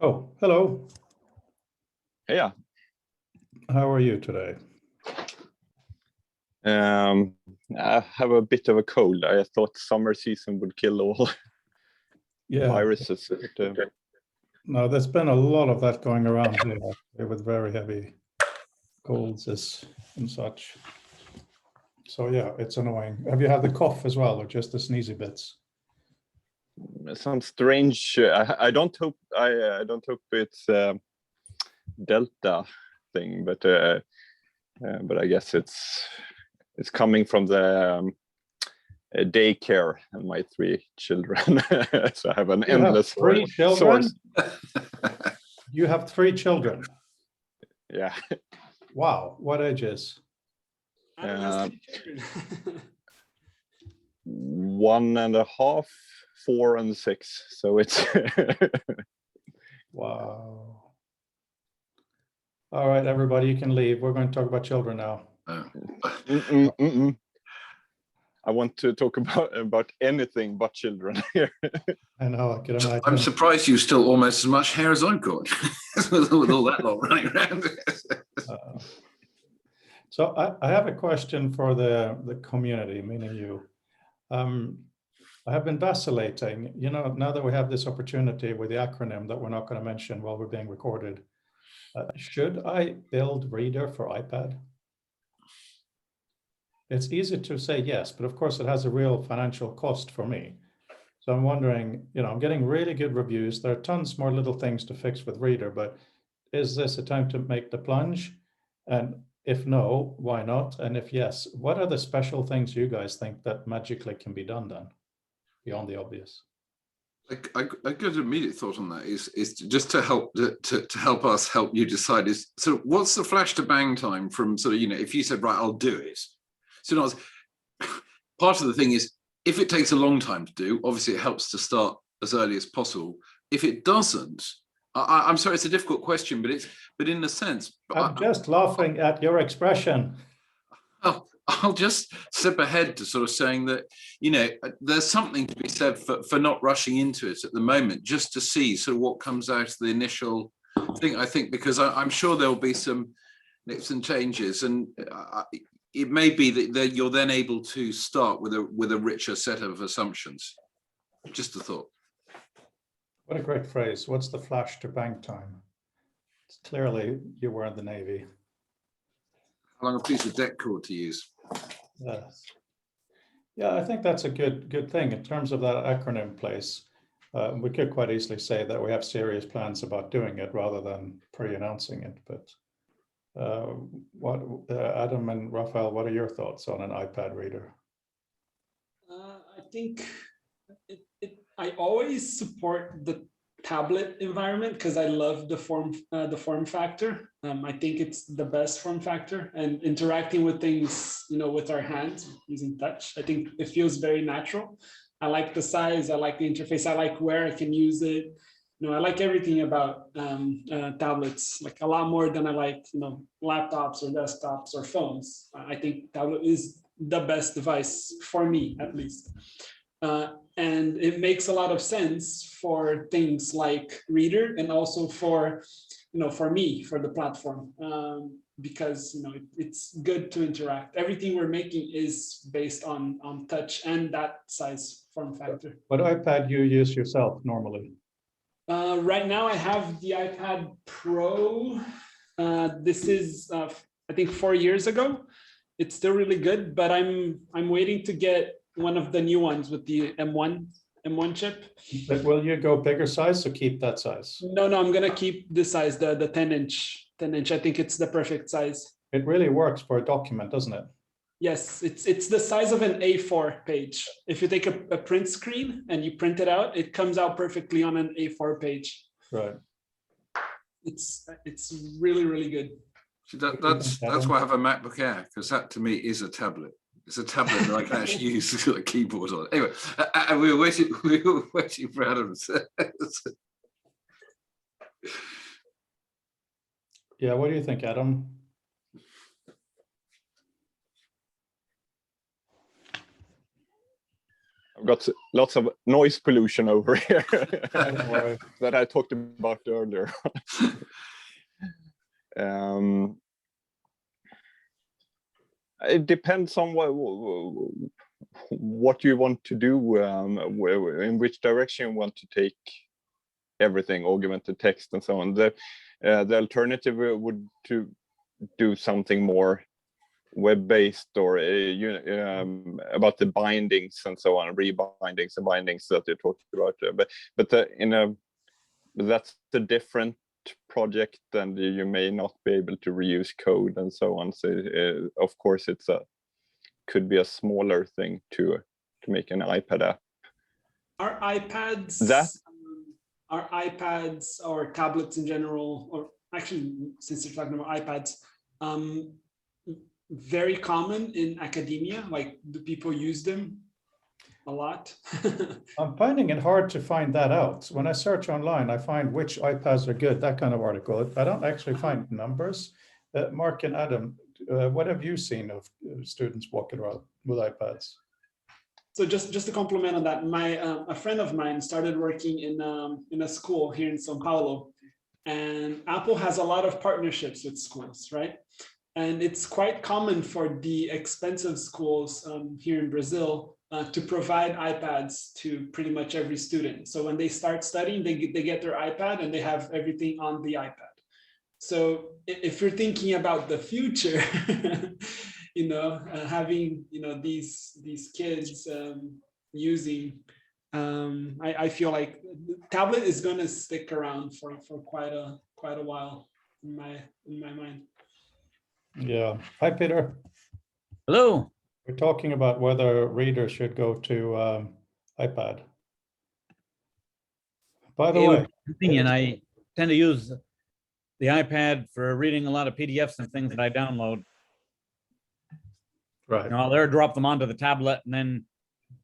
Oh, hello. Yeah. How are you today? I have a bit of a cold. I thought summer season would kill all viruses. But, no, there's been a lot of that going around here with very heavy colds and such. So yeah, it's annoying. Have you had the cough as well, or just the sneezy bits? some strange. I don't hope. I don't hope it's Delta thing, but I guess it's coming from the daycare and my 3 children. So I have an You endless have 3 children? source. You have 3 children? Yeah. Wow, what ages? 1.5, 4, and 6. So it's Wow. All right, everybody, you can leave. We're going to talk about children now. I want to talk about anything but children here. I know, I can imagine. I'm surprised you still almost as much hair as I've got with all that lot running around. So I have a question for the community, meaning you. I have been vacillating, now that we have this opportunity with the acronym that we're not going to mention while we're being recorded. Should I build Reader for iPad? It's easy to say yes, but of course it has a real financial cost for me. So I'm wondering, I'm getting really good reviews. There are tons more little things to fix with Reader, but is this a time to make the plunge? And if no, why not? And if yes, what are the special things you guys think that magically can be done then, beyond the obvious? A good immediate thought on that is just to help us help you decide is, so what's the flash to bang time from sort of, if you said, right, I'll do it. So part of the thing is, if it takes a long time to do, obviously it helps to start as early as possible. If it doesn't, I'm sorry, it's a difficult question, but in a sense, I'm just laughing at your expression. I'll just step ahead to sort of saying that, there's something to be said for not rushing into it at the moment, just to see sort of what comes out of the initial thing, I think, because I'm sure there'll be some nips and changes, and it may be that you're then able to start with a richer set of assumptions. Just a thought. What a great phrase. What's the flash to bang time? It's clearly you were in the Navy. How long a piece of deck cord to use? Yes. Yeah, I think that's a good thing in terms of that acronym place. We could quite easily say that we have serious plans about doing it rather than pre-announcing it. But Adam and Raphael, what are your thoughts on an iPad reader? I think I always support the tablet environment because I love the form factor. I think it's the best form factor, and interacting with things, with our hands using touch, I think it feels very natural. I like the size, I like the interface, I like where I can use it. I like everything about tablets, like a lot more than I like, laptops or desktops or phones. I think tablet is the best device for me, at least. And it makes a lot of sense for things like Reader, and also for me, for the platform, because it's good to interact. Everything we're making is based on touch and that size form factor. What iPad you use yourself normally? Right now I have the iPad Pro. This is I think 4 years ago. It's still really good, but I'm waiting to get one of the new ones with the M1 chip. But will you go bigger size or keep that size? No, I'm gonna keep this size, the 10-inch. 10-inch. I think it's the perfect size. It really works for a document, doesn't it? Yes, it's the size of an A4 page. If you take a print screen and you print it out, it comes out perfectly on an A4 page. Right. It's really, really good. That's why I have a MacBook Air, because that to me is a tablet. It's a tablet that I can actually use a keyboard on. Anyway, we were waiting for Adam. Yeah, what do you think, Adam? I've got lots of noise pollution over here Don't worry. that I talked about earlier. It depends on what you want to do, in which direction you want to take everything, augmented text and so on. The alternative would to do something more web-based, or about the bindings and so on, rebindings and bindings that you talked about. But that's a different project, and you may not be able to reuse code and so on. So of course, could be a smaller thing to make an iPad app. Are iPads or tablets in general, or actually, since you're talking about iPads, very common in academia? Like, do people use them a lot? I'm finding it hard to find that out. When I search online, I find which iPads are good, that kind of article. I don't actually find numbers. Mark and Adam, what have you seen of students walking around with iPads? So just to complement on that, a friend of mine started working in a school here in São Paulo, and Apple has a lot of partnerships with schools, right? And it's quite common for the expensive schools here in Brazil to provide iPads to pretty much every student. So when they start studying, they get their iPad and they have everything on the iPad. So if you're thinking about the future, having these kids using, I feel like the tablet is going to stick around for quite a while in my mind. Yeah. Hi, Peter. Hello. We're talking about whether readers should go to iPad. By the way, Opinion, I tend to use the iPad for reading a lot of PDFs and things that I download. right. I'll airdrop them onto the tablet and then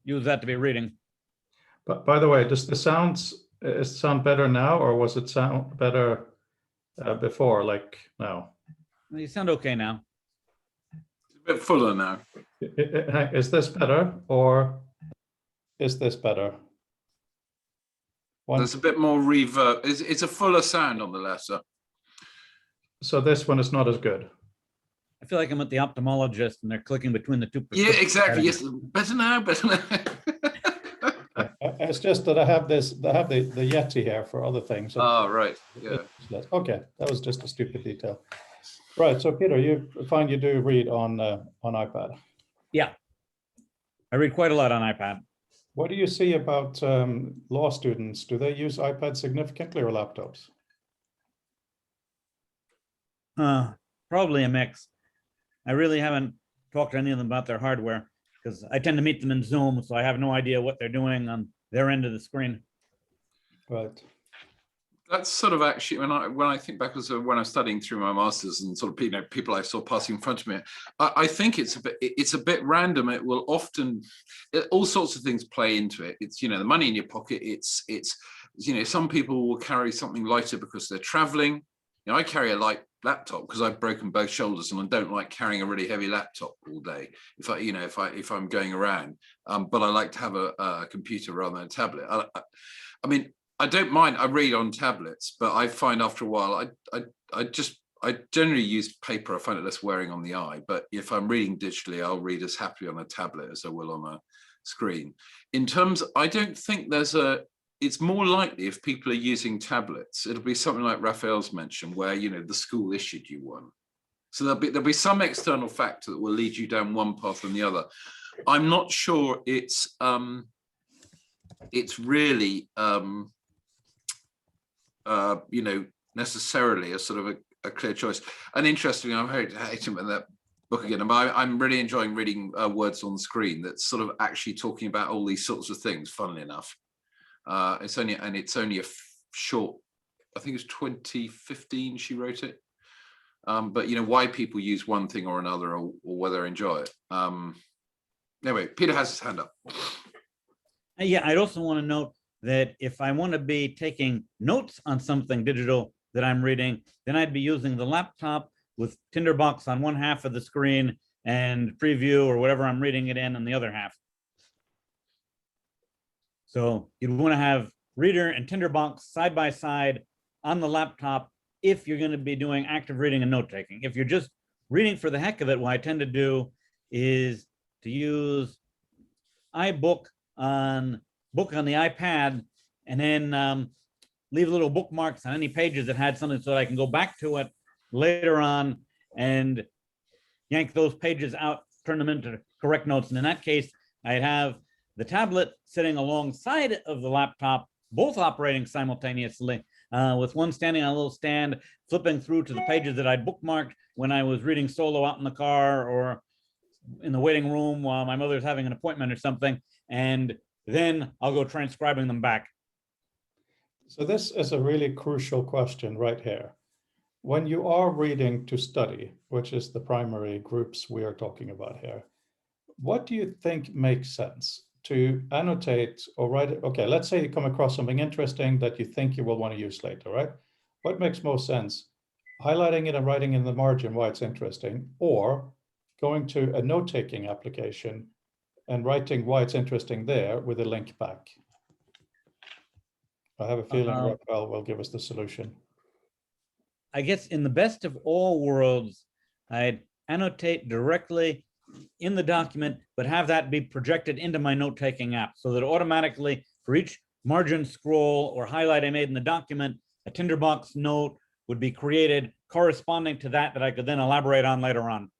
use that to be reading. But by the way, does the sound better now, or was it sound better before, like now? You sound okay now. It's a bit fuller now. Is this better, or is this better? There's a bit more reverb. It's a fuller sound on the lesser. So this one is not as good. I feel like I'm at the ophthalmologist and they're clicking between the two. Yeah, exactly. Yes, better now, better now. It's just that I have the Yeti here for other things. Oh, right. Yeah. Okay, that was just a stupid detail. Right. So Peter, you find you do read on iPad. Yeah, I read quite a lot on iPad. What do you see about law students? Do they use iPads significantly or laptops? Probably a mix. I really haven't talked to any of them about their hardware because I tend to meet them in Zoom, so I have no idea what they're doing on their end of the screen. Right. That's sort of actually when I think back as when I was studying through my masters and sort of people I saw passing in front of me, I think it's a bit random. It will often all sorts of things play into it. It's the money in your pocket. It's some people will carry something lighter because they're traveling. I carry a light laptop because I've broken both shoulders and I don't like carrying a really heavy laptop all day if I'm going around. But I like to have a computer rather than a tablet. I mean, I don't mind. I read on tablets, but I find after a while, I generally use paper. I find it less wearing on the eye. But if I'm reading digitally, I'll read as happily on a tablet as I will on a screen. In terms, I don't think it's more likely if people are using tablets, it'll be something like Raphael's mentioned, where the school issued you one. So there'll be some external factor that will lead you down one path than the other. I'm not sure it's really necessarily a sort of a clear choice. And interestingly, I'm hating that book again. I'm really enjoying reading Words on the Screen that's sort of actually talking about all these sorts of things, funnily enough. It's only a short, I think it's 2015 she wrote it. But why people use one thing or another, or whether they enjoy it. Anyway, Peter has his hand up. Yeah, I'd also want to note that if I want to be taking notes on something digital that I'm reading, then I'd be using the laptop with Tinderbox on one half of the screen and Preview or whatever I'm reading it in on the other half. So you'd want to have Reader and Tinderbox side by side on the laptop if you're going to be doing active reading and note taking. If you're just reading for the heck of it, what I tend to do is to use iBook on the iPad, and then leave little bookmarks on any pages that had something so that I can go back to it later on and yank those pages out, turn them into correct notes. And in that case, I'd have the tablet sitting alongside of the laptop, both operating simultaneously, with one standing on a little stand, flipping through to the pages that I'd bookmarked when I was reading solo out in the car or in the waiting room while my mother's having an appointment or something. And then I'll go transcribing them back. So this is a really crucial question right here. When you are reading to study, which is the primary groups we are talking about here, what do you think makes sense? To annotate or write it? Okay, let's say you come across something interesting that you think you will want to use later, right? What makes most sense? Highlighting it and writing in the margin why it's interesting, or going to a note-taking application and writing why it's interesting there with a link back? I have a feeling Rafael will give us the solution. I guess in the best of all worlds, I'd annotate directly in the document, but have that be projected into my note-taking app so that automatically for each margin scroll or highlight I made in the document, a Tinderbox note would be created corresponding to that I could then elaborate on later on.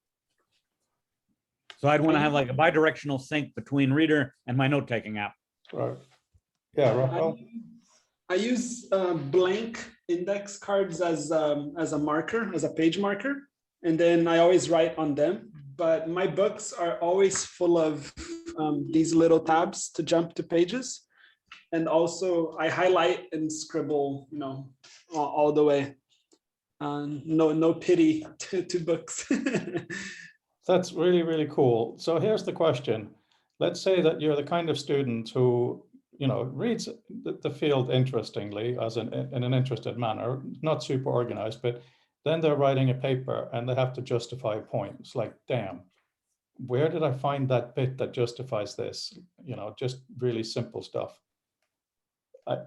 So I'd want to have like a bi-directional sync between Reader and my note-taking app. Right. Yeah, Rafael? I use blank index cards as a marker, as a page marker, and then I always write on them. But my books are always full of these little tabs to jump to pages, and also I highlight and scribble, all the way. No pity to books. That's really, really cool. So here's the question. Let's say that you're the kind of student who, reads the field interestingly, in an interested manner, not super organized, but then they're writing a paper and they have to justify a point. It's like, damn, where did I find that bit that justifies this? Just really simple stuff.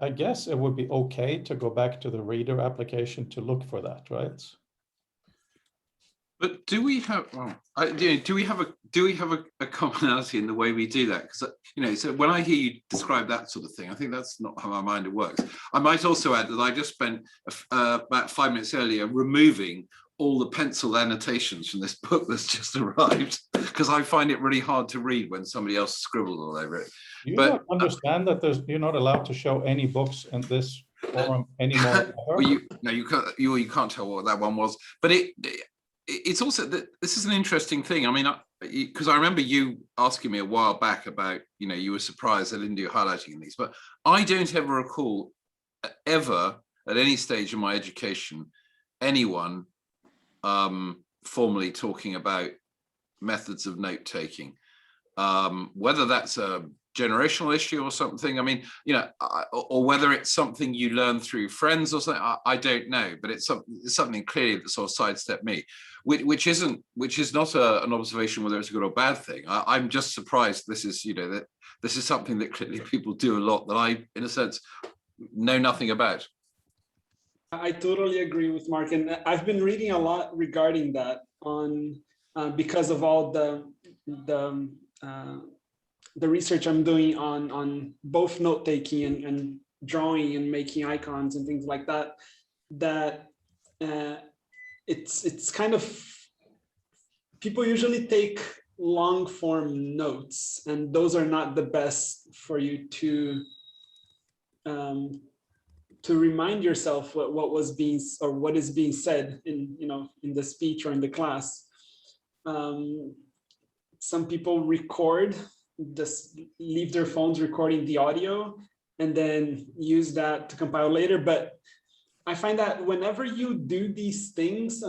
I guess it would be okay to go back to the Reader application to look for that, right? But do we have a commonality in the way we do that? Because so when I hear you describe that sort of thing, I think that's not how my mind works. I might also add that I just spent about 5 minutes earlier removing all the pencil annotations from this book that's just arrived, because I find it really hard to read when somebody else scribbled all over it. Do you not understand that you're not allowed to show any books in this forum anymore? Well, you can't tell what that one was, but it's also that this is an interesting thing. I mean, because I remember you asking me a while back about, you were surprised I didn't do highlighting in these, but I don't ever recall ever at any stage of my education, anyone formally talking about methods of note taking, whether that's a generational issue or something. I mean, or whether it's something you learn through friends or something. I don't know, but it's something clearly that sort of sidestepped me, which is not an observation whether it's a good or bad thing. I'm just surprised this is that this is something that clearly people do a lot that I, in a sense, know nothing about. I totally agree with Mark, and I've been reading a lot regarding that because of all the research I'm doing on both note taking and drawing and making icons and things like that. It's kind of, people usually take long form notes, and those are not the best for you to remind yourself what was being, or what is being said in the speech or in the class. Some people record, just leave their phones recording the audio and then use that to compile later. But I find that whenever you do these things,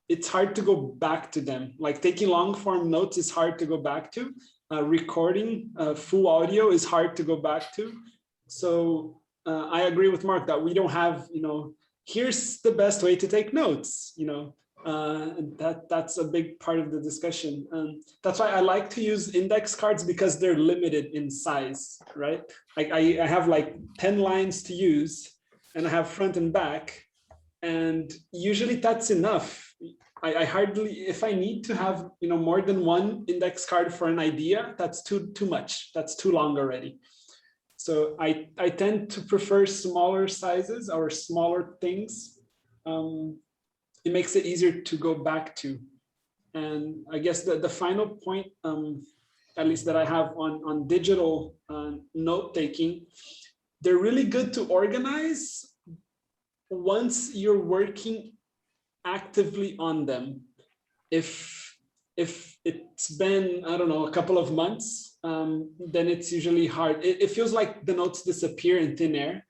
it's hard to go back to them. Like taking long form notes is hard to go back to. Recording full audio is hard to go back to. So I agree with Mark that we don't have, here's the best way to take notes. That's a big part of the discussion. That's why I like to use index cards, because they're limited in size, right? I have like 10 lines to use, and I have front and back, and usually that's enough. I hardly, if I need to have, you know, more than one index card for an idea, that's too much. That's too long already. So I tend to prefer smaller sizes or smaller things. It makes it easier to go back to. And I guess the final point, at least that I have on digital note taking, they're really good to organize once you're working actively on them. If it's been, I don't know, a couple of months, then it's usually hard. It feels like the notes disappear in thin air.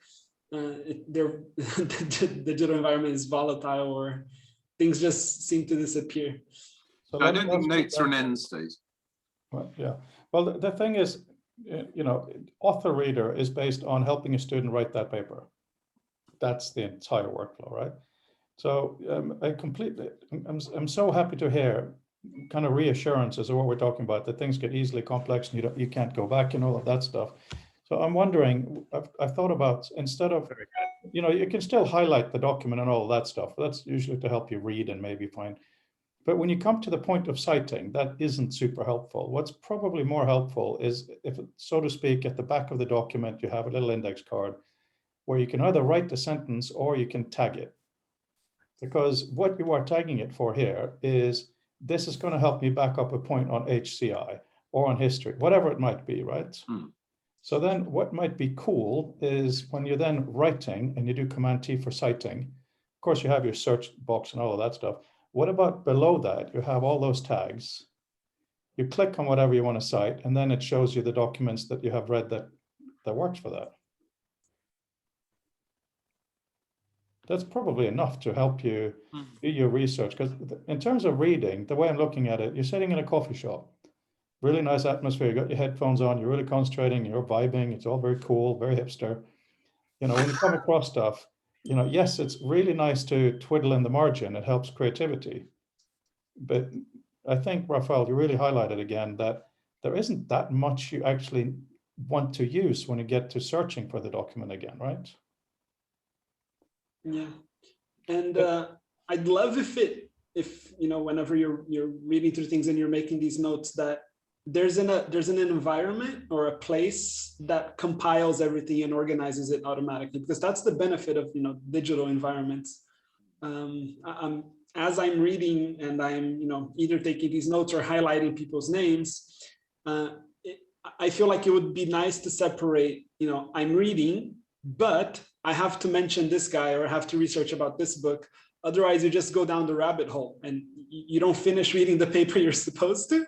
The digital environment is volatile, or things just seem to disappear. So I let me don't think ask you notes are an then- end state. Well, yeah. Well, the thing is, you know, author reader is based on helping a student write that paper. That's the entire workflow, right? So I'm so happy to hear kind of reassurances of what we're talking about, that things get easily complex and you can't go back and all of that stuff. So I'm wondering, I've thought about, instead of, you know, you can still highlight the document and all of that stuff. That's usually to help you read and maybe find. But when you come to the point of citing, that isn't super helpful. What's probably more helpful is if, so to speak, at the back of the document, you have a little index card where you can either write the sentence or you can tag it. Because what you are tagging it for here is, this is going to help me back up a point on HCI or on history, whatever it might be, right? So then what might be cool is when you're then writing and you do Command T for citing, of course you have your search box and all of that stuff. What about below that? You have all those tags. You click on whatever you want to cite, and then it shows you the documents that you have read that works for that. That's probably enough to help you do your research. Because in terms of reading, the way I'm looking at it, you're sitting in a coffee shop, really nice atmosphere, you got your headphones on, you're really concentrating, you're vibing, it's all very cool, very hipster. You know, when you come across stuff, you know, yes, it's really nice to twiddle in the margin, it helps creativity. But I think, Raphael, you really highlighted again that there isn't that much you actually want to use when you get to searching for the document again, right? Yeah, and I'd love if you know, whenever you're reading through things and you're making these notes, that there's an environment or a place that compiles everything and organizes it automatically, because that's the benefit of, you know, digital environments. As I'm reading and I'm, you know, either taking these notes or highlighting people's names, I feel like it would be nice to separate, you know, I'm reading, but I have to mention this guy or I have to research about this book. Otherwise, you just go down the rabbit hole and you don't finish reading the paper you're supposed to.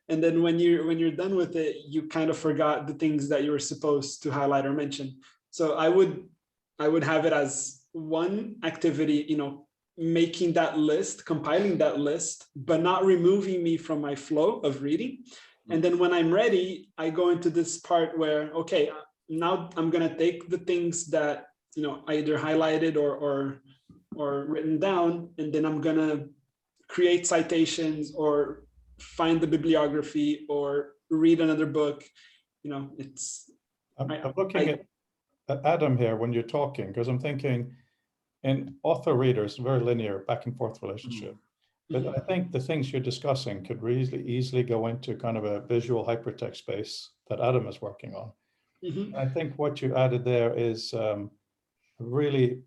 And then when you're done with it, you kind of forgot the things that you were supposed to highlight or mention. So I would have it as one activity, you know, making that list, compiling that list, but not removing me from my flow of reading. And then when I'm ready, I go into this part where, okay, now I'm going to take the things that, you know, I either highlighted or written down, and then I'm going to create citations or find the bibliography or read another book. You know, it's. I'm looking at Adam here when you're talking, because I'm thinking in author readers, very linear back and forth relationship. But I think the things you're discussing could really easily go into kind of a visual hypertext space that Adam is working on. I think what you added there is a really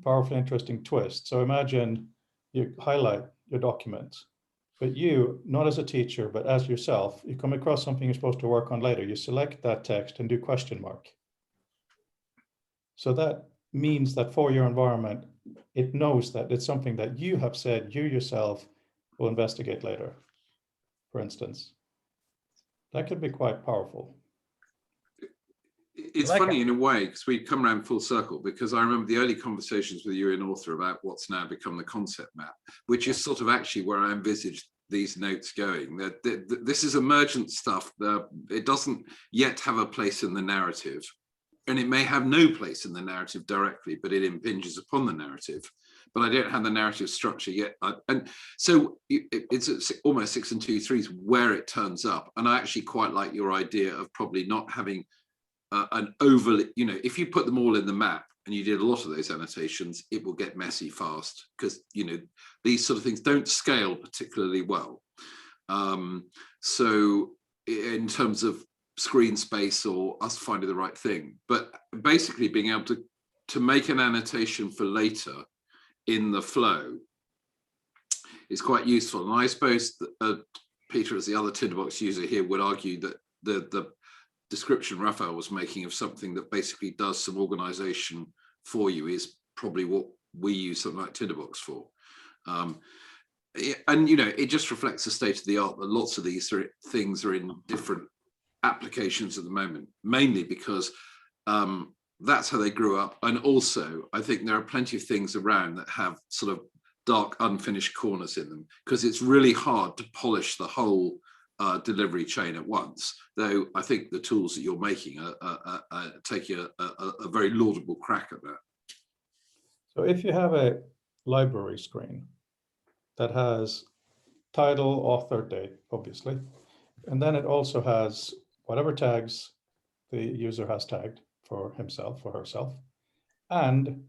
powerful, interesting twist. So imagine you highlight your document, but you, not as a teacher, but as yourself, you come across something you're supposed to work on later. You select that text and do question mark. So that means that for your environment, it knows that it's something that you have said you yourself will investigate later, for instance. That could be quite powerful. It's like funny in a way, because we come around full circle, because I remember the early conversations with you in Author about what's now become the concept map, which is sort of actually where I envisaged these notes going. That this is emergent stuff that it doesn't yet have a place in the narrative, and it may have no place in the narrative directly, but it impinges upon the narrative. but I don't have the narrative structure yet. And so it's almost 6 2/3 where it turns up. And I actually quite like your idea of probably not having an overly, if you put them all in the map and you did a lot of those annotations, it will get messy fast because, these sort of things don't scale particularly well. So in terms of screen space or us finding the right thing, but basically being able to make an annotation for later in the flow is quite useful. And I suppose Peter, as the other Tinderbox user here, would argue that the description Raphael was making of something that basically does some organization for you is probably what we use something like Tinderbox for. And it just reflects the state of the art that lots of these things are in different applications at the moment, mainly because that's how they grew up. And also, I think there are plenty of things around that have sort of dark, unfinished corners in them, because it's really hard to polish the whole delivery chain at once. Though I think the tools that you're making are taking a very laudable crack at that. So if you have a library screen that has title, author, date, obviously, and then it also has whatever tags the user has tagged for himself or herself. And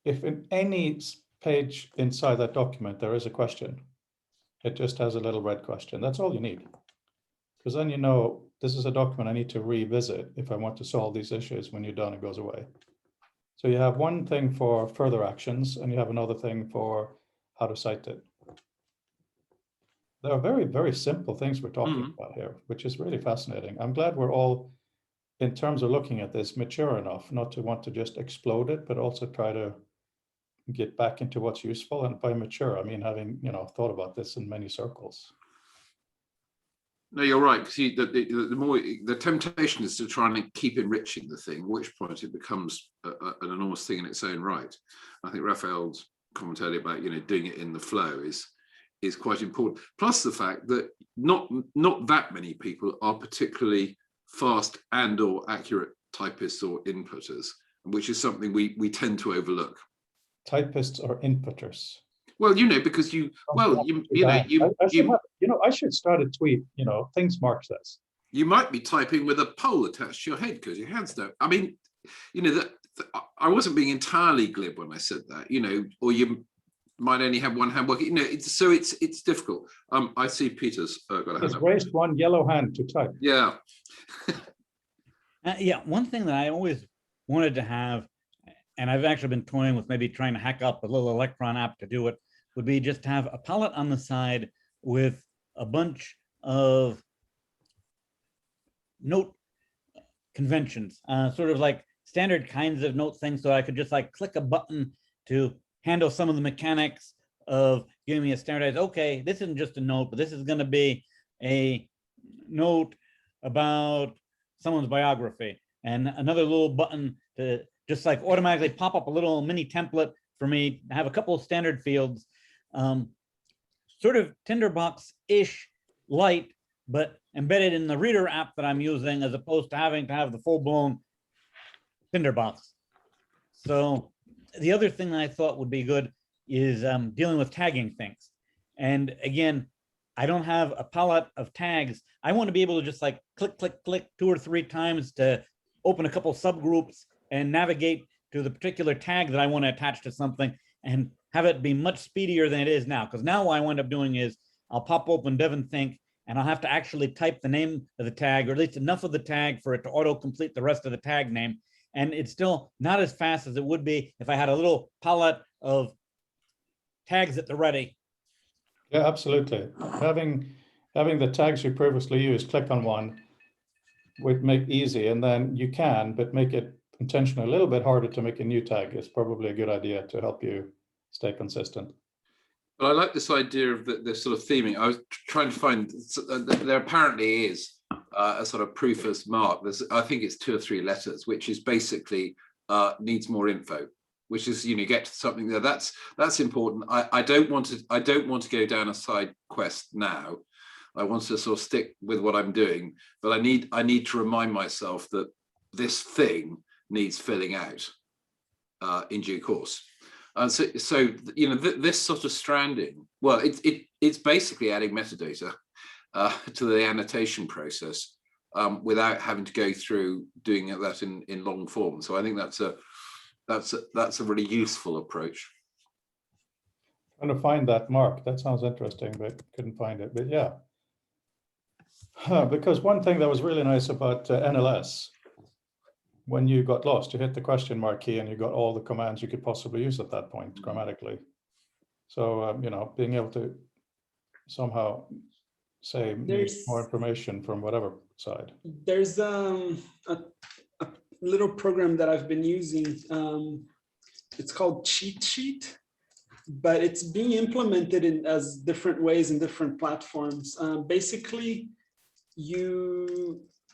if in any page inside that document there is a question, it just has a little red question. That's all you need. Because then this is a document I need to revisit if I want to solve these issues. When you're done, it goes away. So you have one thing for further actions and you have another thing for how to cite it. There are very, very simple things we're talking about here, which is really fascinating. I'm glad we're all, in terms of looking at this, mature enough not to want to just explode it, but also try to get back into what's useful. And by mature, I mean having thought about this in many circles. No, you're right. Because the more the temptation is to try and keep enriching the thing, at which point it becomes an enormous thing in its own right. I think Raphael's comment earlier about doing it in the flow is quite important. Plus the fact that not that many people are particularly fast and or accurate typists or inputters, which is something we tend to overlook. Typists or inputters? Well, because I should start a tweet, things Mark says. You might be typing with a pole attached to your head because your hands don't. I mean, that I wasn't being entirely glib when I said that, or you might only have one hand working. It's difficult. I see Peter's got a hand He's up. raised one yellow hand to type. Yeah. One thing that I always wanted to have, and I've actually been toying with maybe trying to hack up a little Electron app to do it, would be just to have a palette on the side with a bunch of note conventions, sort of like standard kinds of note things, so I could just like click a button to handle some of the mechanics of giving me a standardized, okay, this isn't just a note, but this is going to be a note about someone's biography, and another little button to just like automatically pop up a little mini template for me to have a couple of standard fields, sort of Tinderbox-ish light, but embedded in the Reader app that I'm using, as opposed to having to have the full-blown Tinderbox. So the other thing that I thought would be good is dealing with tagging things. And again, I don't have a palette of tags. I want to be able to just like click, click, click 2 or 3 times to open a couple subgroups and navigate to the particular tag that I want to attach to something and have it be much speedier than it is now. Because now what I wind up doing is I'll pop open DevonThink and I'll have to actually type the name of the tag, or at least enough of the tag for it to auto-complete the rest of the tag name. And it's still not as fast as it would be if I had a little palette of tags at the ready. Yeah, absolutely. Having the tags you previously used, click on one, would make easy, and then you can, but make it intentionally a little bit harder to make a new tag is probably a good idea to help you stay consistent. But I like this idea of the sort of theming. I was trying to find, there apparently is a sort of proof as Mark. I think it's 2 or 3 letters, which is basically needs more info, which is, get to something there. That's important. I don't want to go down a side quest now. I want to sort of stick with what I'm doing, but I need to remind myself that this thing needs filling out in due course. So you know, this sort of stranding, well, it's basically adding metadata to the annotation process without having to go through doing that in long form. So I think that's a really useful approach. Trying to find that mark. That sounds interesting, but couldn't find it. But yeah. Because one thing that was really nice about NLS, when you got lost, you hit the question mark key and you got all the commands you could possibly use at that point grammatically. So, you know, being able to somehow say need more information from whatever side. There's a little program that I've been using. It's called Cheat Sheet, but it's being implemented in as different ways in different platforms. Basically,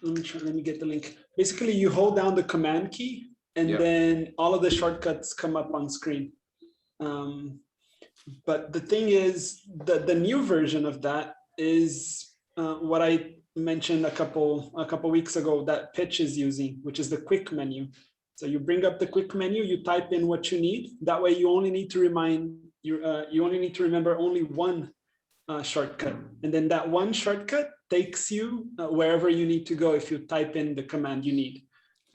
let me get the link. Basically, you hold down the command key and then all of the shortcuts come up on screen. But the thing is, the new version of that is what I mentioned a couple weeks ago that Pitch is using, which is the quick menu. So you bring up the quick menu, you type in what you need. That way, you only need to remember only one shortcut, and then that one shortcut takes you wherever you need to go if you type in the command you need.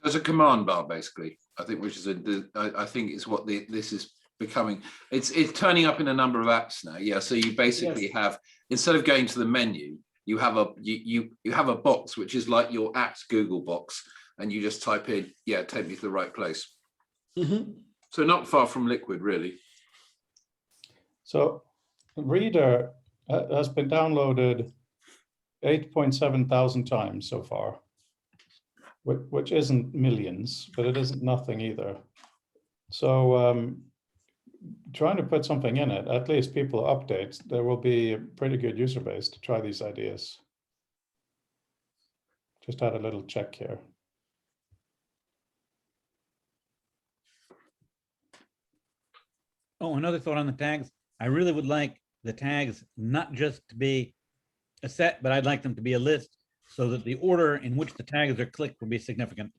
There's a command bar, basically, I think, which is I think is what this is becoming. It's turning up in a number of apps now. Yeah, so you basically have, instead of going to the menu, you have a box which is like your apps Google box, and you just type in, take me to the right place. Mm-hmm. So not far from Liquid, really. So Reader has been downloaded 8.7 thousand times so far, which isn't millions, but it isn't nothing either. So trying to put something in it, at least people update, there will be a pretty good user base to try these ideas. Just had a little check here. Oh, another thought on the tags. I really would like the tags not just to be a set, but I'd like them to be a list so that the order in which the tags are clicked would be significant.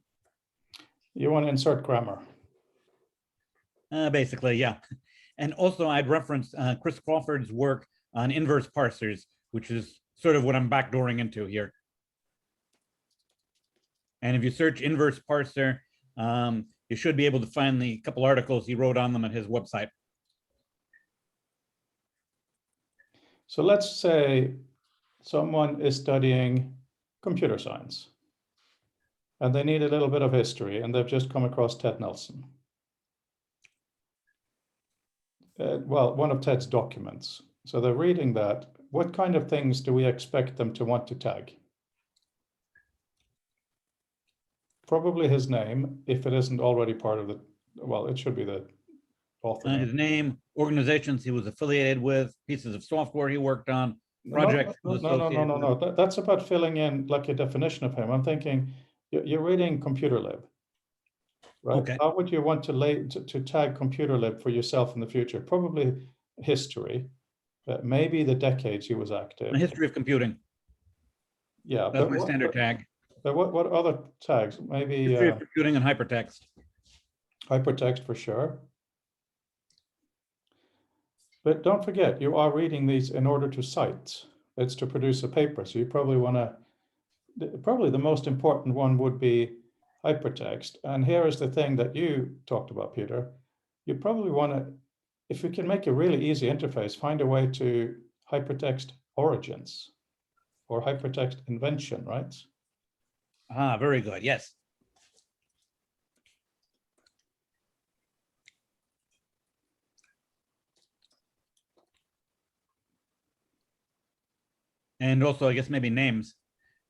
You want to insert grammar. Basically, yeah. And also I'd reference Chris Crawford's work on inverse parsers, which is sort of what I'm backdooring into here. And if you search inverse parser, you should be able to find the couple articles he wrote on them at his website. So let's say someone is studying computer science and they need a little bit of history and they've just come across Ted Nelson. Well, one of Ted's documents. So they're reading that. What kind of things do we expect them to want to tag? Probably his name, if it isn't already part of the, well, it should be the author. His name, organizations he was affiliated with, pieces of software he worked on, projects. No. That's about filling in like a definition of him. I'm thinking you're reading ComputerLib, right? Okay. How would you want to tag ComputerLib for yourself in the future? Probably history, maybe the decades he was active. A history of computing. Yeah, That's my standard tag. But what other tags? Maybe History of computing and hypertext. Hypertext for sure. But don't forget, you are reading these in order to cite. It's to produce a paper. So you probably want to, probably the most important one would be hypertext. And here is the thing that you talked about, Peter. You probably want to, if you can make a really easy interface, find a way to hypertext origins or hypertext invention, right? Ah, very good. Yes. And also, I guess maybe names,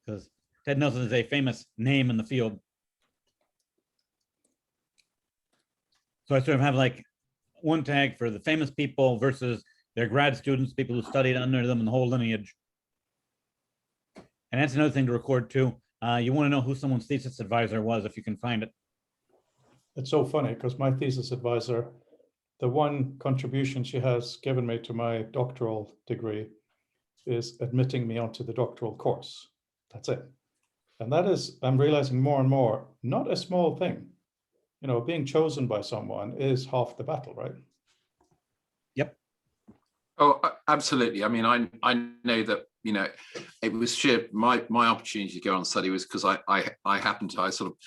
because Ted Nelson is a famous name in the field. So I sort of have like one tag for the famous people versus their grad students, people who studied under them and the whole lineage. And that's another thing to record too. You want to know who someone's thesis advisor was if you can find it. It's so funny because my thesis advisor, the one contribution she has given me to my doctoral degree is admitting me onto the doctoral course. That's it. And that is, I'm realizing more and more, not a small thing. You know, being chosen by someone is half the battle, right? Oh, absolutely. I mean, I know that, you know, it was sheer, my opportunity to go on study was because I happened to, I sort of,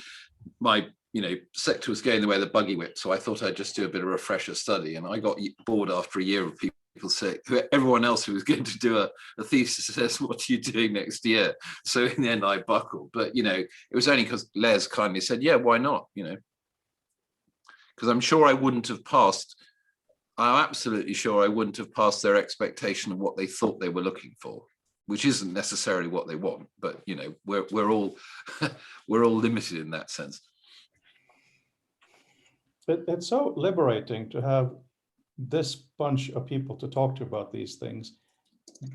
my, you know, sector was going the way of the buggy whip. So I thought I'd just do a bit of refresher study. And I got bored after a year of people say, everyone else who was going to do a thesis says, what are you doing next year? So in the end, I buckled. But, you know, it was only because Les kindly said, yeah, why not? You know, because I'm sure I wouldn't have passed. I'm absolutely sure I wouldn't have passed their expectation of what they thought they were looking for, which isn't necessarily what they want. But you know, we're all we're all limited in that sense. It's so liberating to have this bunch of people to talk to about these things.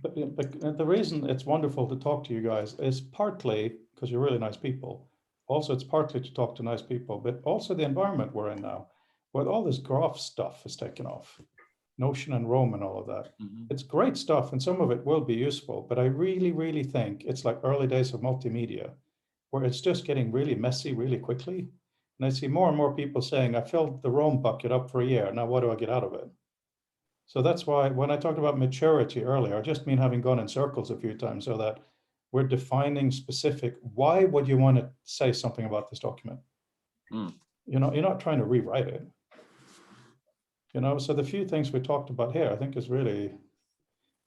But the reason it's wonderful to talk to you guys is partly because you're really nice people. Also, it's partly to talk to nice people, but also the environment we're in now, where all this graph stuff is taken off, Notion and Rome and all of that. It's great stuff, and some of it will be useful, but I really, really think it's like early days of multimedia, where it's just getting really messy really quickly. And I see more and more people saying, I filled the Rome bucket up for a year, now what do I get out of it? So that's why when I talked about maturity earlier, I just mean having gone in circles a few times so that we're defining specific, why would you want to say something about this document? You know, you're not trying to rewrite it. You know, so the few things we talked about here, I think is really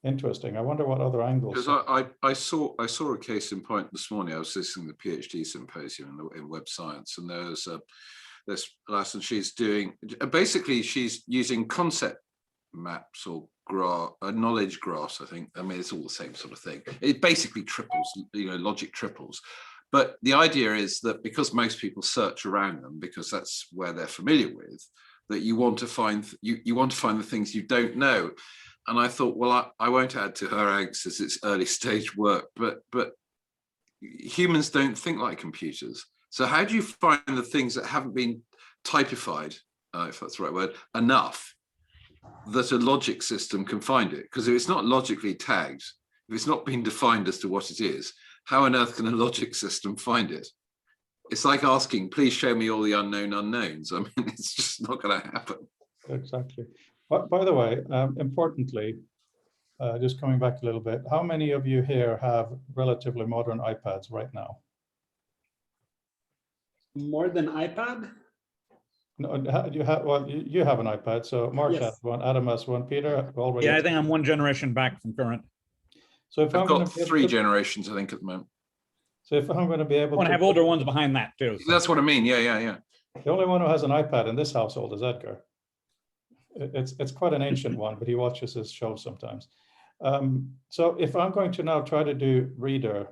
interesting. I wonder what other angles. Because I saw a case in point this morning. I was listening to the PhD symposium in web science, and there's this lesson she's doing. Basically, she's using concept maps or knowledge graphs. I think. I mean, it's all the same sort of thing. It basically triples, you know, logic triples. But the idea is that because most people search around them because that's where they're familiar with, that you want to find you want to find the things you don't know. And I thought, well, I won't add to her angst as it's early stage work, but humans don't think like computers. So how do you find the things that haven't been typified, if that's the right word, enough that a logic system can find it? Because if it's not logically tagged, if it's not been defined as to what it is, how on earth can a logic system find it? It's like asking, please show me all the unknown unknowns. I mean, it's just not going to happen. Exactly. But by the way, importantly, just coming back a little bit, how many of you here have relatively modern iPads right now? More than iPad? No, you have, well, you have an iPad, so Mark Yes. has one, Adam has one, Peter already. Yeah, I think I'm one generation back from current. So if I've I'm going got to 3 generations, I think, at the moment. So if I'm going to be able I want to have older ones behind that too. So. That's what I mean. Yeah. The only one who has an iPad in this household is Edgar. It's quite an ancient one, but he watches his show sometimes. So if I'm going to now try to do Reader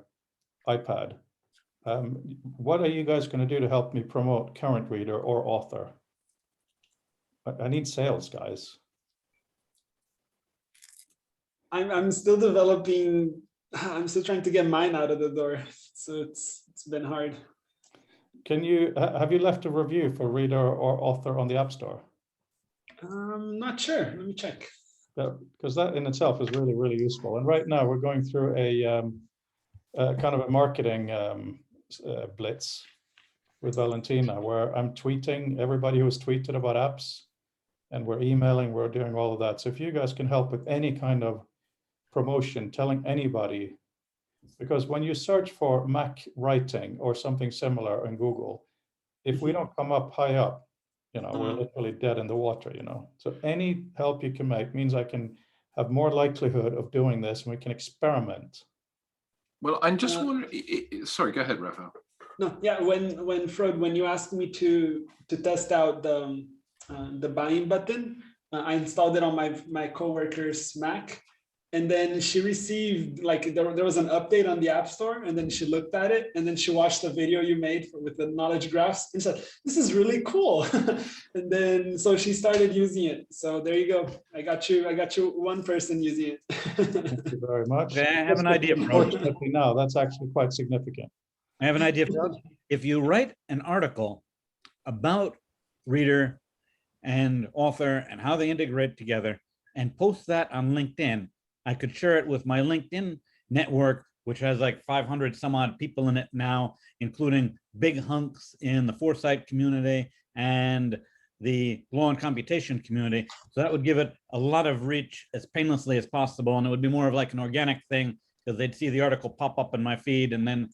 iPad, what are you guys going to do to help me promote Current Reader or Author? I need sales, guys. I'm still developing. I'm still trying to get mine out of the door, so it's been hard. Can you have you left a review for Reader or Author on the App Store? I'm not sure. Let me check. Because that in itself is really, really useful. And right now we're going through a kind of a marketing blitz with Valentina, where I'm tweeting everybody who has tweeted about apps, and we're emailing, we're doing all of that. So if you guys can help with any kind of promotion, telling anybody, because when you search for Mac writing or something similar in Google, if we don't come up high up, you know, we're literally dead in the water, you know. So any help you can make means I can have more likelihood of doing this, and we can experiment. Well, I'm just wondering. Sorry, go ahead, Raphael. No, yeah. When Freud, when you asked me to test out the buying button, I installed it on my coworker's Mac, and then she received, like, there was an update on the App Store, and then she looked at it, and then she watched the video you made with the knowledge graphs and said, this is really cool. And then so she started using it. So there you go. I got you one person using it. Thank you very much. Okay, I have an idea, Freud. Unfortunately, now that's actually quite significant. I have an idea, Freud. If you write an article about Reader and Author and how they integrate together and post that on LinkedIn, I could share it with my LinkedIn network, which has like 500 some odd people in it now, including big hunks in the Foresight community and the law and computation community. So that would give it a lot of reach as painlessly as possible. And it would be more of like an organic thing because they'd see the article pop up in my feed and then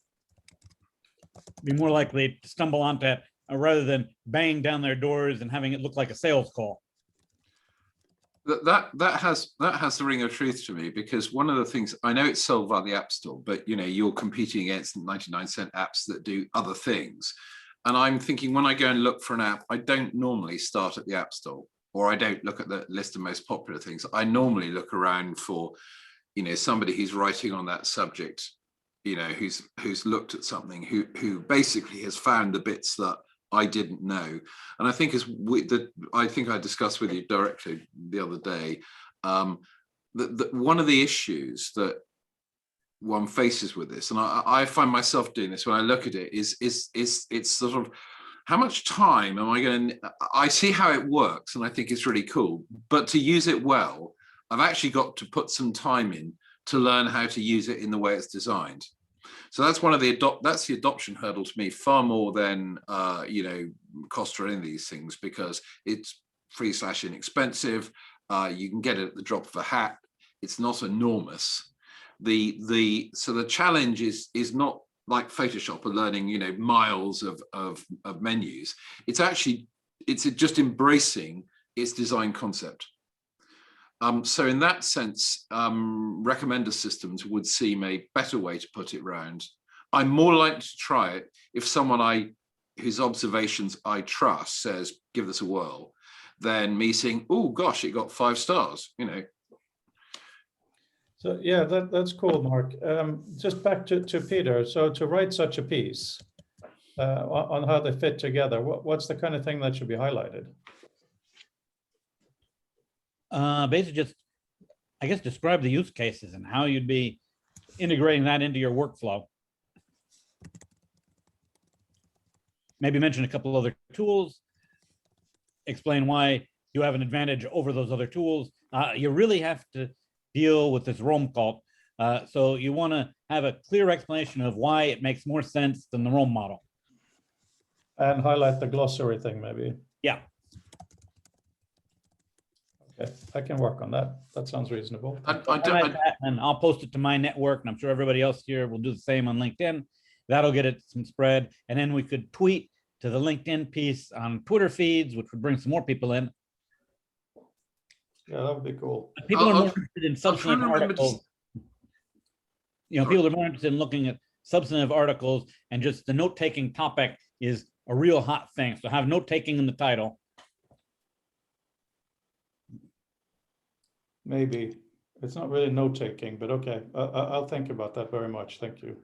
be more likely to stumble onto it rather than banging down their doors and having it look like a sales call. That has the ring of truth to me, because one of the things, I know it's sold via the App Store, but you know, you're competing against 99-cent apps that do other things. And I'm thinking, when I go and look for an app, I don't normally start at the App Store, or I don't look at the list of most popular things. I normally look around for, you know, somebody who's writing on that subject, you know, who's looked at something, who basically has found the bits that I didn't know. And I think I think I discussed with you directly the other day, that one of the issues that one faces with this, and I find myself doing this when I look at it, is it's sort of, how much time am I going to, I see how it works and I think it's really cool, but to use it well, I've actually got to put some time in to learn how to use it in the way it's designed. So that's one of the adoption hurdle to me, far more than you know, cost or any of these things, because it's free / inexpensive. You can get it at the drop of a hat. It's not enormous. So the challenge is not like Photoshop or learning, you know, miles of menus. It's just embracing its design concept. So in that sense, recommender systems would seem a better way to put it round. I'm more likely to try it if someone whose observations I trust says, give this a whirl, than me saying, oh gosh, it got 5 stars, you know. So yeah, that's cool, Mark. Just back to Peter. So to write such a piece on how they fit together, what's the kind of thing that should be highlighted? Basically just, I guess, describe the use cases and how you'd be integrating that into your workflow. Maybe mention a couple other tools, explain why you have an advantage over those other tools. You really have to deal with this Rome cult. So you want to have a clear explanation of why it makes more sense than the Rome model. And highlight the glossary thing, maybe. Yeah. Okay, I can work on that. That sounds reasonable. And I'll post it to my network, and I'm sure everybody else here will do the same on LinkedIn. That'll get it some spread. And then we could tweet to the LinkedIn piece on Twitter feeds, which would bring some more people in. Yeah, that would be cool. People are more interested in substantive articles. You know, people are more interested in looking at substantive articles, and just the note-taking topic is a real hot thing. So have note-taking in the title. Maybe. It's not really note-taking, but okay. I'll think about that very much. Thank you.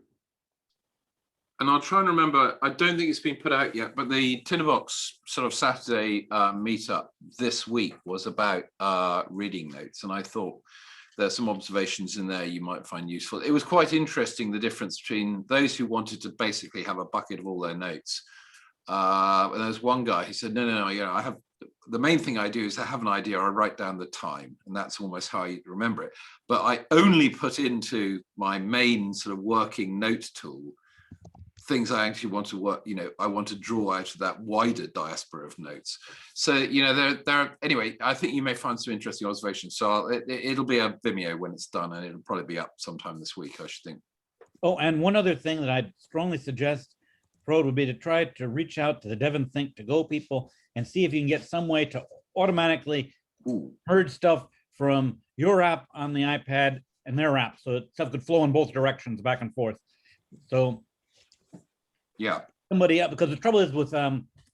And I'll try and remember, I don't think it's been put out yet, but the Tinderbox sort of Saturday meetup this week was about reading notes. And I thought there's some observations in there you might find useful. It was quite interesting, the difference between those who wanted to basically have a bucket of all their notes. And there's one guy, he said, no, you know, I have, the main thing I do is I have an idea, I write down the time, and that's almost how I remember it. But I only put into my main sort of working note tool things I actually want to work, you know, I want to draw out of that wider diaspora of notes. So, you know, there anyway, I think you may find some interesting observations. So it'll be a Vimeo when it's done, and it'll probably be up sometime this week, I should think. Oh, and one other thing that I'd strongly suggest, Frode, would be to try to reach out to the Devon Think to Go people and see if you can get some way to automatically merge stuff from your app on the iPad and their app, so that stuff could flow in both directions, back and forth. So yeah, somebody up, because the trouble is with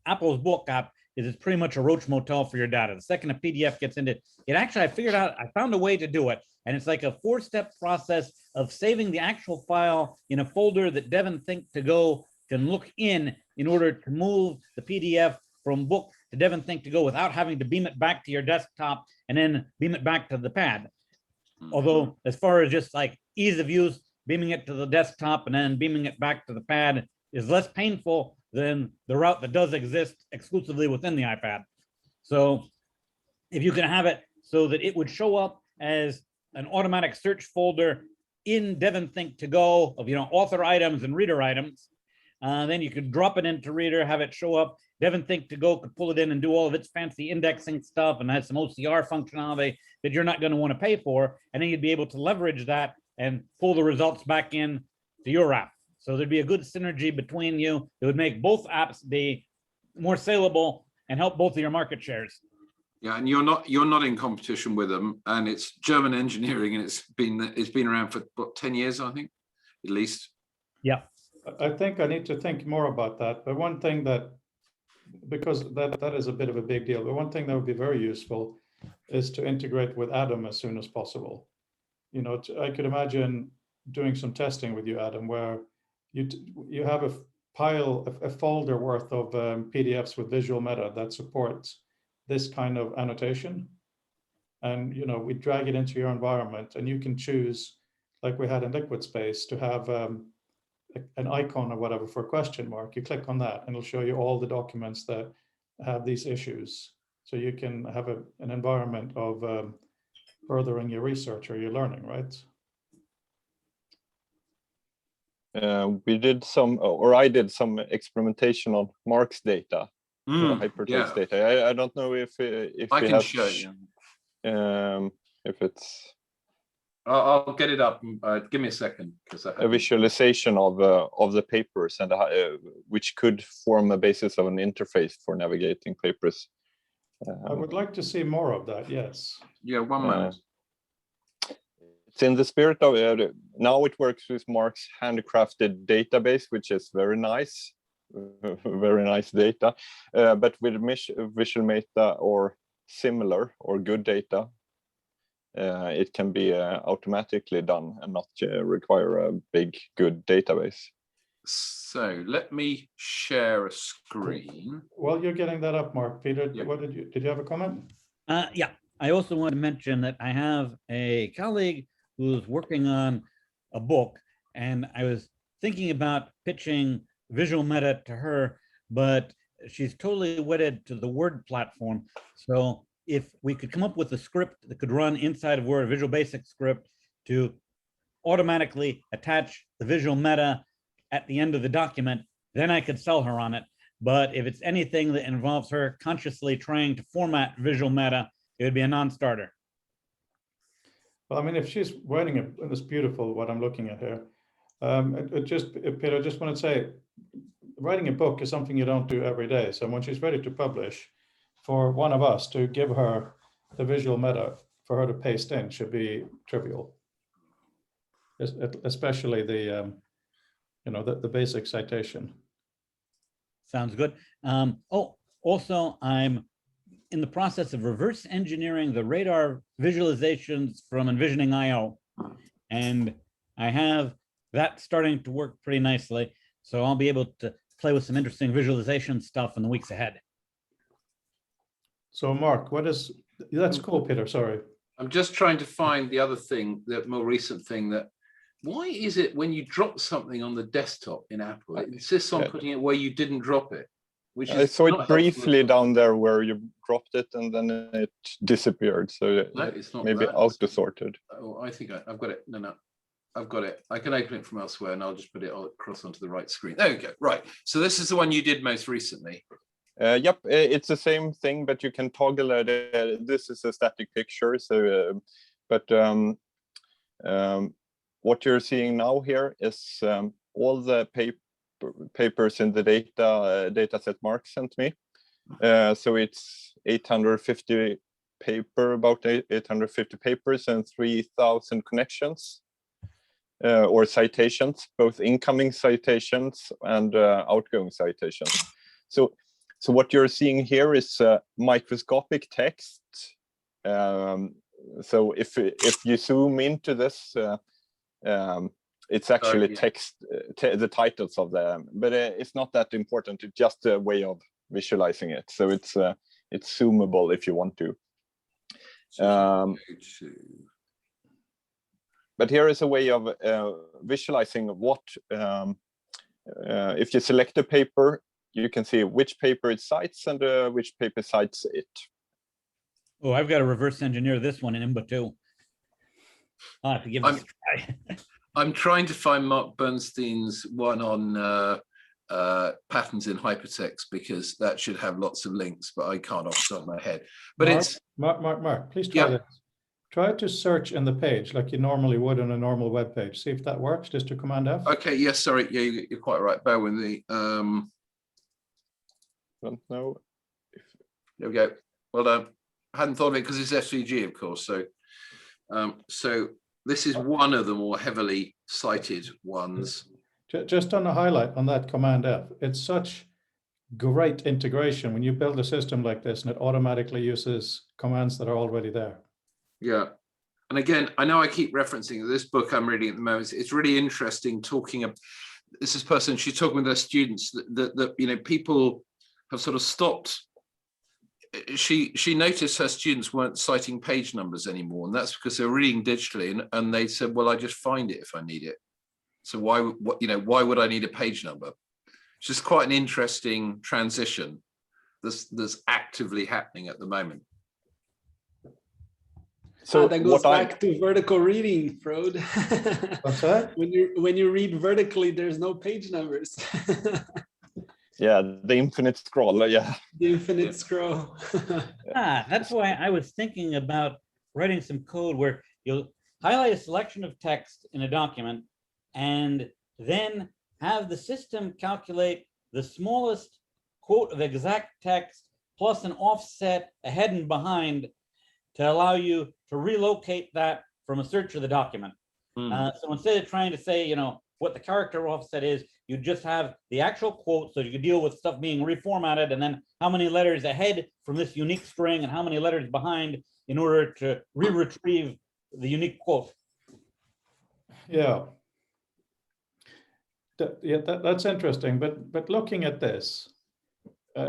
Apple's book app is it's pretty much a roach motel for your data. The second a PDF gets into it, actually, I found a way to do it, and it's like a 4-step process of saving the actual file in a folder that Devon Think to Go can look in order to move the PDF from book to Devon Think to Go without having to beam it back to your desktop and then beam it back to the pad. Although, as far as just like ease of use, beaming it to the desktop and then beaming it back to the pad is less painful than the route that does exist exclusively within the iPad. So if you can have it so that it would show up as an automatic search folder in Devon Think to Go of, you know, author items and reader items, Then you could drop it into Reader, have it show up. Devon Think to Go could pull it in and do all of its fancy indexing stuff and has some OCR functionality that you're not going to want to pay for. And then you'd be able to leverage that and pull the results back in to your app. So there'd be a good synergy between you. It would make both apps be more saleable and help both of your market shares. Yeah, and you're not in competition with them, and it's German engineering, and it's been around for what, 10 years, I think, at least. Yeah. I think I need to think more about that. But one thing that, because that is a bit of a big deal, but one thing that would be very useful is to integrate with Adam as soon as possible. You know, I could imagine doing some testing with you, Adam, where you have a folder worth of PDFs with visual meta that supports this kind of annotation. And, you know, we drag it into your environment and you can choose, like we had in Liquid Space, to have an icon or whatever for a question mark. You click on that and it'll show you all the documents that have these issues. So you can have an environment of furthering your research or your learning, right? We did some, or I did some experimentation on Mark's data, hypertext Yeah. data. I don't know if I we can have, show you. if it's I'll get it up. Give me a second, because a visualization of the papers and which could form a basis of an interface for navigating papers. I would like to see more of that, yes. Yeah, one moment. It's in the spirit of now it works with Mark's handcrafted database, which is very nice, very nice data. But with visual meta or similar or good data, it can be automatically done and not require a big, good database. So let me share a screen. While you're getting that up, Mark, Peter, Yeah. what did you have a comment? Yeah, I also want to mention that I have a colleague who's working on a book, and I was thinking about pitching visual meta to her, but she's totally wedded to the Word platform. So if we could come up with a script that could run inside of Word, a Visual Basic script to automatically attach the visual meta at the end of the document, then I could sell her on it. But if it's anything that involves her consciously trying to format visual meta, it would be a non-starter. Well, I mean, if she's writing it's beautiful what I'm looking at here. Peter, I just want to say, writing a book is something you don't do every day. So when she's ready to publish, for one of us to give her the visual meta for her to paste in should be trivial, especially the the basic citation. Sounds good. Also, I'm in the process of reverse engineering the radar visualizations from Envisioning.io, and I have that starting to work pretty nicely. So I'll be able to play with some interesting visualization stuff in the weeks ahead. So Mark, that's cool, Peter, sorry. I'm just trying to find the other thing, the more recent thing that, why is it when you drop something on the desktop in Apple, it insists on putting it where you didn't drop it? Which I is saw not it briefly helpful. down there where you dropped it and then it disappeared. So No, it's not maybe that. auto-sorted. Oh, I think I've got it. No, I've got it. I can open it from elsewhere and I'll just put it across onto the right screen. There we go. Right. So this is the one you did most recently. Yep, it's the same thing, but you can toggle it. This is a static picture. So, what you're seeing now here is all the papers in the data set Mark sent me. So it's 850 about 850 papers and 3,000 connections or citations, both incoming citations and outgoing citations. So what you're seeing here is microscopic text. So if you zoom into this, it's actually text, the titles of them, but it's not that important. It's just a way of visualizing it. So it's zoomable if you want to. But here is a way of visualizing what, if you select a paper, you can see which paper it cites and which paper cites it. Oh, I've got to reverse engineer this one in IMBA too. I'll have to give this a try. I'm trying to find Mark Bernstein's one on patterns in hypertext, because that should have lots of links, but I can't off the top of my head. But Mark, it's Mark, please try Yeah. this. Try to search in the page like you normally would on a normal web page. See if that works, just to Command F. okay. Yes, sorry. Yeah, you're quite right. Bear with me. Don't know. There we go. Well done. I hadn't thought of it because it's SVG, of course. So, so this is one of the more heavily cited ones. Just on a highlight on that Command F, it's such great integration when you build a system like this and it automatically uses commands that are already there. Yeah. And again, I know I keep referencing this book I'm reading at the moment. It's really interesting talking about this person. She's talking with her students that you know, people have sort of stopped. She noticed her students weren't citing page numbers anymore, and that's because they're reading digitally, and they said, well, I just find it if I need it. So why would I need a page number? It's just quite an interesting transition that's actively happening at the moment. So that goes what I back to vertical reading, Frode. What's that? When you read vertically, there's no page numbers. yeah, the infinite scroll. Yeah. The infinite scroll. That's why I was thinking about writing some code where you'll highlight a selection of text in a document and then have the system calculate the smallest quote of exact text plus an offset ahead and behind to allow you to relocate that from a search of the document. So instead of trying to say, you know, what the character offset is, you just have the actual quote, so you can deal with stuff being reformatted, and then how many letters ahead from this unique string and how many letters behind in order to retrieve the unique quote. Yeah. That's interesting. But looking at this,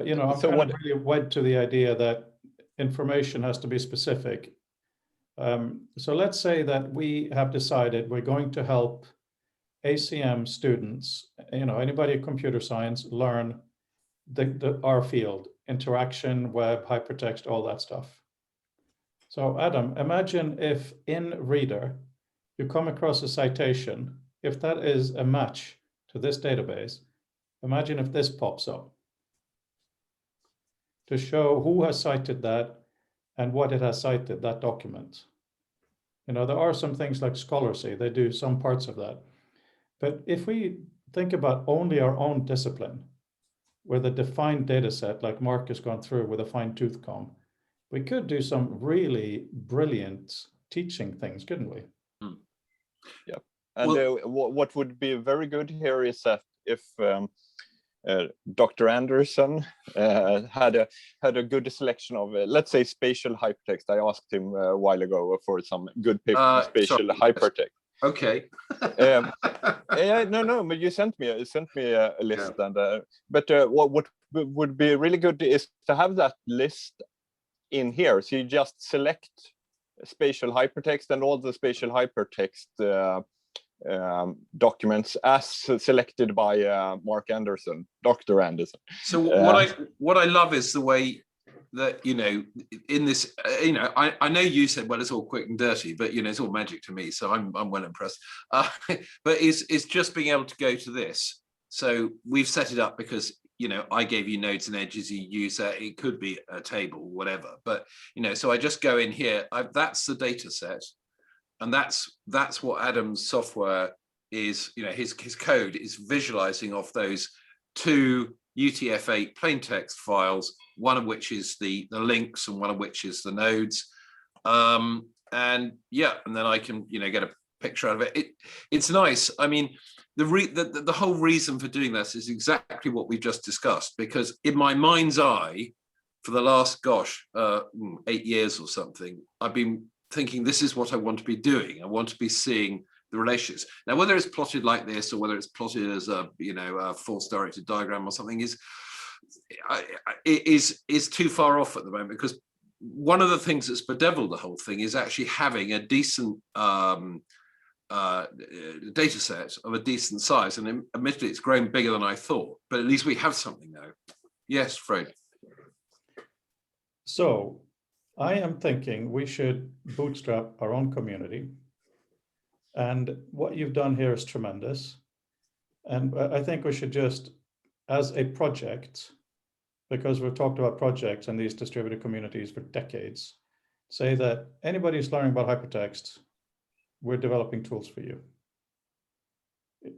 you know, I'm So kind of really wed to the idea that information has to be specific. So let's say that we have decided we're going to help ACM students, you know, anybody in computer science, learn our field, interaction, web, hypertext, all that stuff. So Adam, imagine if in Reader, you come across a citation, if that is a match to this database, imagine if this pops up to show who has cited that and what it has cited, that document. You know, there are some things like Scholarly, they do some parts of that. But if we think about only our own discipline, with a defined data set, like Mark has gone through with a fine-tooth comb, we could do some really brilliant teaching things, couldn't we? Yeah. And what would be very good here is that if Dr. Anderson had a good selection of, let's say, spatial hypertext. I asked him a while ago for some good spatial hypertext. Okay. Yeah, no, but you sent me a list, yeah. And but what would be really good is to have that list in here. So you just select spatial hypertext and all the spatial hypertext documents as selected by Mark Anderson, Dr. Anderson. So what I love is the way that, you know, in this, you know, I know you said, well, it's all quick and dirty, but, you know, it's all magic to me. So I'm well impressed. But it's just being able to go to this. So we've set it up because, you know, I gave you nodes and edges, you use that. It could be a table, whatever. But, you know, so I just go in here. That's the data set. And that's what Adam's software is, you know, his code is visualizing off those two UTF-8 plain text files, one of which is the links and one of which is the nodes. And yeah, and then I can, you know, get a picture out of it. It's nice. I mean, the whole reason for doing this is exactly what we've just discussed, because in my mind's eye, for the last, 8 years or something, I've been thinking this is what I want to be doing. I want to be seeing the relationships. Now, whether it's plotted like this or whether it's plotted as a, you know, a force directed diagram or something is too far off at the moment, because one of the things that's bedeviled the whole thing is actually having a decent data set of a decent size. And admittedly, it's grown bigger than I thought, but at least we have something now. Yes, Fred. So I am thinking we should bootstrap our own community. And what you've done here is tremendous. And I think we should just as a project, because we've talked about projects and these distributed communities for decades, say that anybody who's learning about hypertext, we're developing tools for you.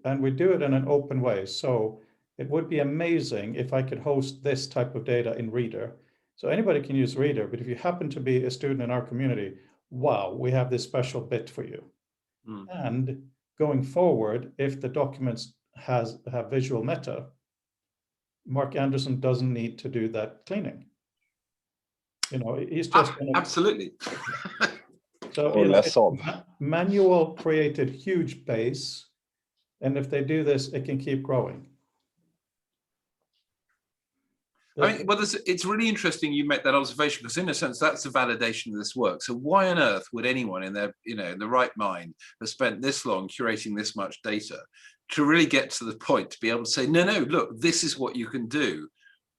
And we do it in an open way. So it would be amazing if I could host this type of data in Reader. So anybody can use Reader, but if you happen to be a student in our community, wow, we have this special bit for you. Mm. And going forward, if the documents have visual meta, Mark Anderson doesn't need to do that cleaning. You know, he's just gonna, Absolutely. so Or you know, less of. manual created huge base, and if they do this, it can keep growing. I mean, well, it's really interesting you make that observation, because in a sense, that's the validation of this work. So why on earth would anyone in their, you know, in the right mind have spent this long curating this much data to really get to the point to be able to say, no, no, look, this is what you can do.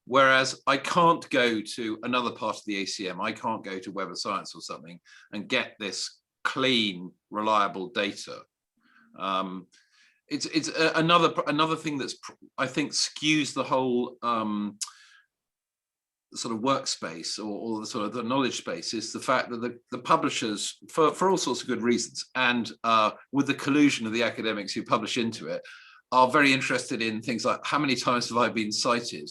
Whereas I can't go to another part of the ACM, I can't go to Web of Science or something and get this clean, reliable data. It's another thing that's, I think, skews the whole sort of workspace or the sort of the knowledge space, is the fact that the publishers, for all sorts of good reasons, and with the collusion of the academics who publish into it, are very interested in things like how many times have I been cited,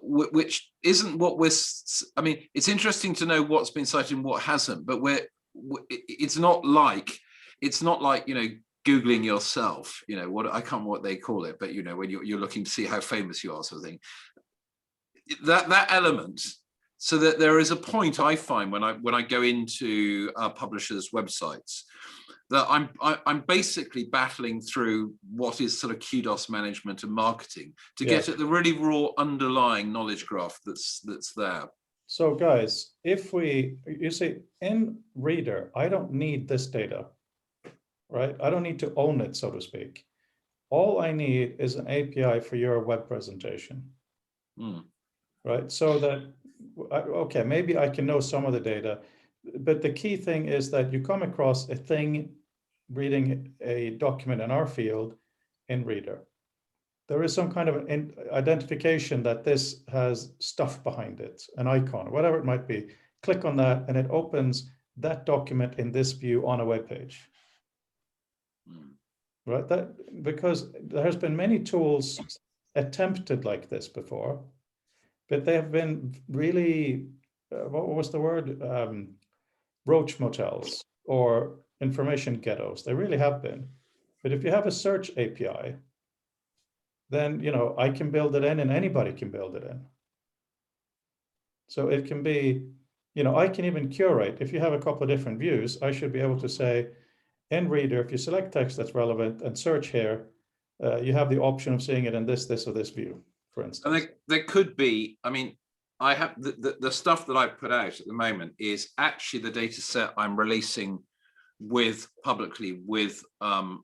which isn't what we're, I mean, it's interesting to know what's been cited and what hasn't, but it's not like, you know, Googling yourself, you know, I can't remember what they call it, but you know, when you're looking to see how famous you are, sort of thing. That element, so that there is a point I find when I go into publishers' websites, that I'm basically battling through what is sort of kudos management and marketing to get at the really raw underlying knowledge graph that's there. So guys, you see, in Reader, I don't need this data, right? I don't need to own it, so to speak. All I need is an API for your web presentation. Right, so that, okay, maybe I can know some of the data, but the key thing is that you come across a thing reading a document in our field in Reader. There is some kind of an identification that this has stuff behind it, an icon, whatever it might be. Click on that and it opens that document in this view on a web page. Right, because there has been many tools attempted like this before, but they have been really, what was the word? Roach motels or information ghettos. They really have been. But if you have a search API, then, you know, I can build it in and anybody can build it in. So it can be, you know, I can even curate. If you have a couple of different views, I should be able to say, in Reader, if you select text that's relevant and search here, you have the option of seeing it in this, or this view, for instance. And there could be, I mean, I have the stuff that I put out at the moment is actually the data set I'm releasing publicly with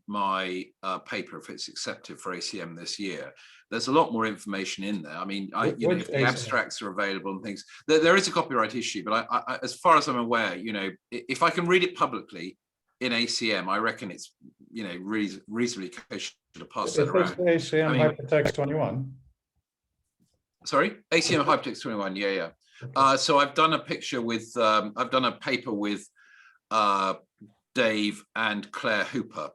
my paper, if it's accepted for ACM this year. There's a lot more information in there. I mean, you know, if the abstracts are available and things, there is a copyright issue, but I, as far as I'm aware, you know, if I can read it publicly in ACM, I reckon it's, you know, reasonably should have passed that around. ACM Hypertext 21. Sorry, ACM Hypertext 21. Yeah. So I've done a picture with, I've done a paper with Dave and Claire Hooper,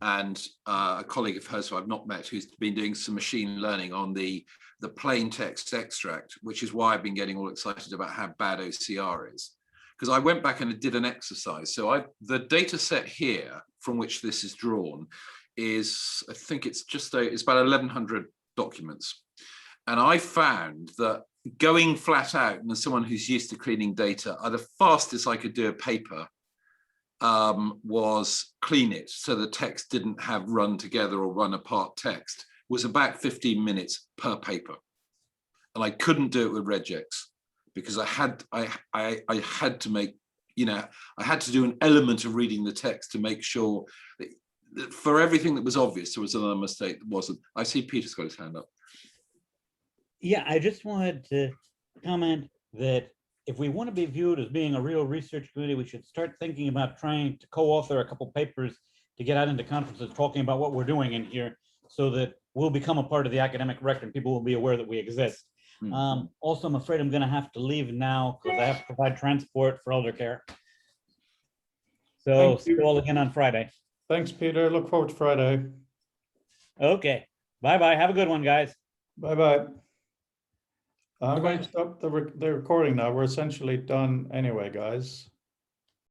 and a colleague of hers who I've not met, who's been doing some machine learning on the plain text extract, which is why I've been getting all excited about how bad OCR is. Because I went back and did an exercise. So the data set here from which this is drawn is, I think it's it's about 1,100 documents. And I found that going flat out, and as someone who's used to cleaning data, the fastest I could do a paper was clean it so the text didn't have run together or run apart text, was about 15 minutes per paper. And I couldn't do it with regex, because I had to make, you know, I had to do an element of reading the text to make sure that for everything that was obvious, there was another mistake that wasn't. I see Peter's got his hand up. Yeah, I just wanted to comment that if we want to be viewed as being a real research community, we should start thinking about trying to co-author a couple papers to get out into conferences talking about what we're doing in here, so that will become a part of the academic record and people will be aware that we exist. Mm. Also, I'm afraid I'm gonna have to leave now because I have to provide transport for elder care. So Thank see you. you all again on Friday. Thanks, Peter. Look forward to Friday. Okay, bye-bye. Have a good one, guys. Bye-bye. I'm going Bye-bye. to stop the recording now. We're essentially done anyway, guys.